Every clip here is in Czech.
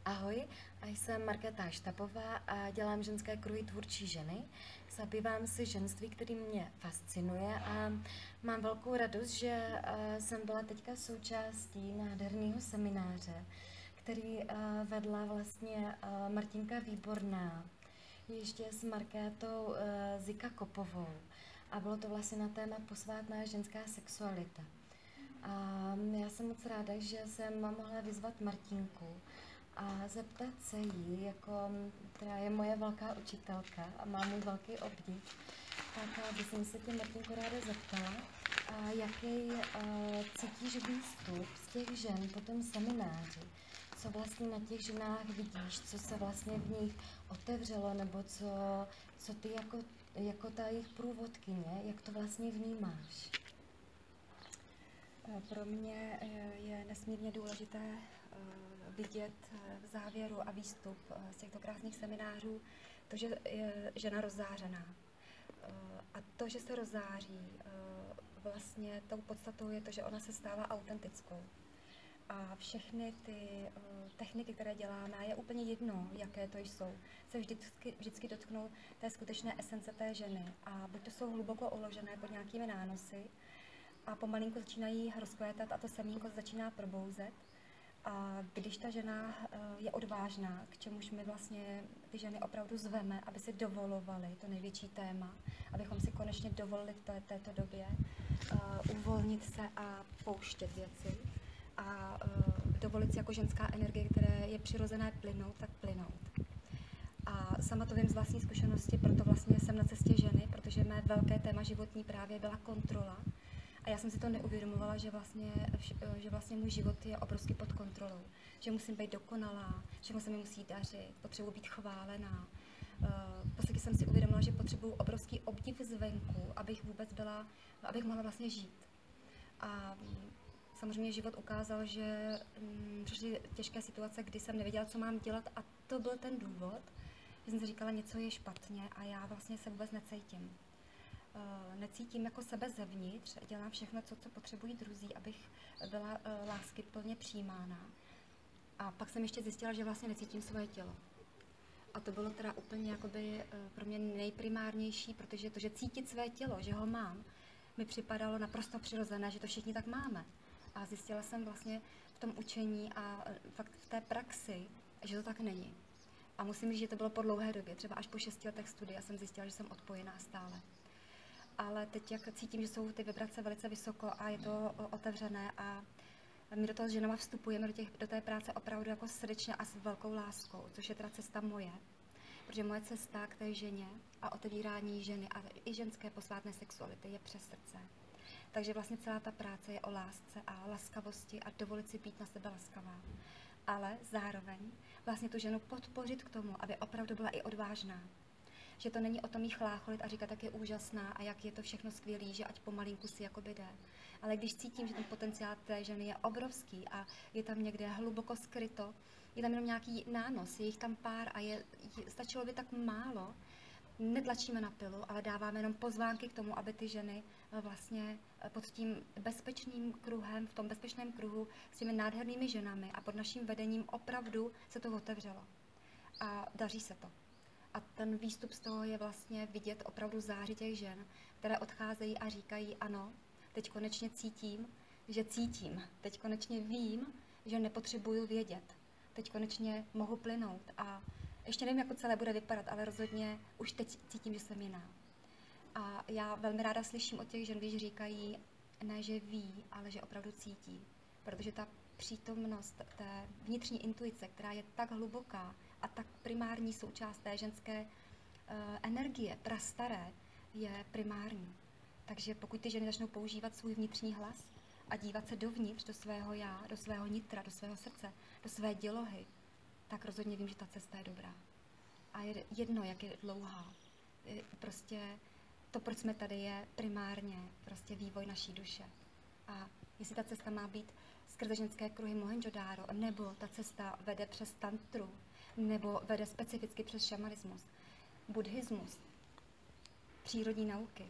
Ahoj, a jsem Markéta Štapová a dělám ženské kruhy tvůrčí ženy. Zabývám se ženství, který mě fascinuje a mám velkou radost, že jsem byla teďka součástí nádherného semináře, který vedla vlastně Martinka Výborná, ještě s Markétou Zika Kopovou. A bylo to vlastně na téma posvátná ženská sexualita. A já jsem moc ráda, že jsem mohla vyzvat Martinku a zeptat se jí, která je moje velká učitelka a má můj velký obdiv, tak bych se tě, Martinko, ráda zeptala, jaký cítíš výstup z těch žen po tom semináři, co vlastně na těch ženách vidíš, co se vlastně v nich otevřelo, nebo co ty jako ta jejich průvodkyně, jak to vlastně vnímáš? Pro mě je nesmírně důležité vidět v závěru a výstup z těchto krásných seminářů to, že je žena rozzářená. A to, že se rozzáří, vlastně tou podstatou je to, že ona se stává autentickou. A všechny ty techniky, které děláme, je úplně jedno, jaké to jsou, se vždycky dotknou té skutečné esence té ženy. A buď to jsou hluboko uložené pod nějakými nánosy, a pomalinku začínají rozkvétat a to semínko začíná probouzet. A když ta žena je odvážná, k čemuž my vlastně ty ženy opravdu zveme, aby si dovolovali to největší téma, abychom si konečně dovolili v této době uvolnit se a pouštět věci a dovolit si jako ženská energie, které je přirozené plynout, tak plynout. A sama to vím z vlastní zkušenosti, proto vlastně jsem na cestě ženy, protože mé velké téma životní právě byla kontrola. A já jsem si to neuvědomovala, že vlastně můj život je obrovsky pod kontrolou. Že musím být dokonalá, že se mi musí dařit, potřebuji být chválená. V podstatě jsem si uvědomila, že potřebuji obrovský obdiv zvenku, abych mohla vlastně žít. A samozřejmě život ukázal, že přišly těžké situace, kdy jsem nevěděla, co mám dělat, a to byl ten důvod, že jsem si říkala, něco je špatně a já vlastně se vůbec necítím. Necítím jako sebe zevnitř, dělám všechno, co potřebují druzí, abych byla láskyplně přijímána. A pak jsem ještě zjistila, že vlastně necítím svoje tělo. A to bylo teda úplně jakoby pro mě nejprimárnější, protože to, že cítit své tělo, že ho mám, mi připadalo naprosto přirozené, že to všichni tak máme. A zjistila jsem vlastně v tom učení a fakt v té praxi, že to tak není. A musím říct, že to bylo po dlouhé době, třeba až po 6 letech studia jsem zjistila, že jsem odpojená stále. Ale teď jak cítím, že jsou ty vibrace velice vysoko a je to otevřené a my do toho s ženama vstupujeme do té práce opravdu jako srdečně a s velkou láskou, což je teda cesta moje. Protože moje cesta k té ženě a otevírání ženy a i ženské posvátné sexuality je přes srdce. Takže vlastně celá ta práce je o lásce a laskavosti a dovolit si být na sebe laskavá. Ale zároveň vlastně tu ženu podpořit k tomu, aby opravdu byla i odvážná. Že to není o tom jí chlácholit a říkat, jak je úžasná a jak je to všechno skvělý, že ať pomalinku si jakoby jde. Ale když cítím, že ten potenciál té ženy je obrovský a je tam někde hluboko skryto, je tam jenom nějaký nános, je jich tam pár a stačilo by tak málo, netlačíme na pilu, ale dáváme jenom pozvánky k tomu, aby ty ženy vlastně pod tím bezpečným kruhem, v tom bezpečném kruhu s těmi nádhernými ženami a pod naším vedením opravdu se to otevřelo. A daří se to. A ten výstup z toho je vlastně vidět opravdu záři těch žen, které odcházejí a říkají, ano, teď konečně cítím, že cítím. Teď konečně vím, že nepotřebuju vědět. Teď konečně mohu plynout. A ještě nevím, jak to celé bude vypadat, ale rozhodně už teď cítím, že jsem jiná. A já velmi ráda slyším od těch žen, když říkají, ne, že ví, ale že opravdu cítí. Protože ta přítomnost té vnitřní intuice, která je tak hluboká a tak primární součást té ženské energie, prastaré, je primární. Takže pokud ty ženy začnou používat svůj vnitřní hlas a dívat se dovnitř, do svého já, do svého nitra, do svého srdce, do své dělohy, tak rozhodně vím, že ta cesta je dobrá. A je jedno, jak je dlouhá. Prostě to, proč jsme tady, je primárně prostě vývoj naší duše. A jestli ta cesta má být skrze ženské kruhy Mohendžodaro, nebo ta cesta vede přes tantru, nebo vede specificky přes šamanismus, buddhismus, přírodní nauky.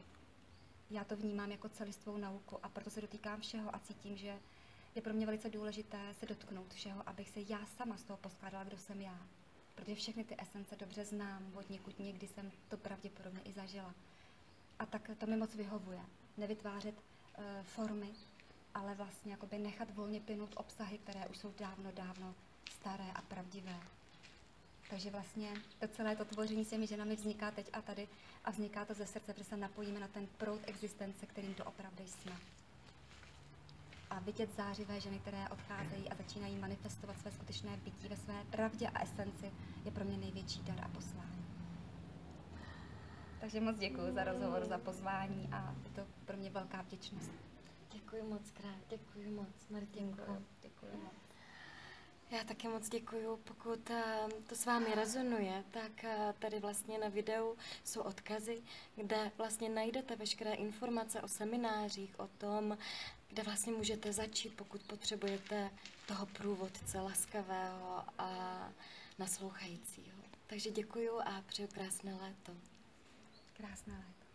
Já to vnímám jako celistvou nauku a proto se dotýkám všeho a cítím, že je pro mě velice důležité se dotknout všeho, abych se já sama z toho poskládala, kdo jsem já. Protože všechny ty esence dobře znám, od někud někdy jsem to pravděpodobně i zažila. A tak to mi moc vyhovuje. Nevytvářet formy, ale vlastně jakoby nechat volně plynout obsahy, které už jsou dávno, dávno staré a pravdivé. Takže vlastně to celé to tvoření s těmi ženami vzniká teď a tady a vzniká to ze srdce, protože se napojíme na ten proud existence, kterým to opravdu jsme. A vidět zářivé ženy, které odcházejí a začínají manifestovat své skutečné bytí ve své pravdě a esenci, je pro mě největší dar a poslání. Takže moc děkuji za rozhovor, za pozvání a je to pro mě velká vděčnost. Děkuji moc krát, děkuji moc, Martinko. Děkuji moc. Já taky moc děkuju. Pokud to s vámi rezonuje, tak tady vlastně na videu jsou odkazy, kde vlastně najdete veškeré informace o seminářích, o tom, kde vlastně můžete začít, pokud potřebujete toho průvodce laskavého a naslouchajícího. Takže děkuju a přeju krásné léto. Krásné léto.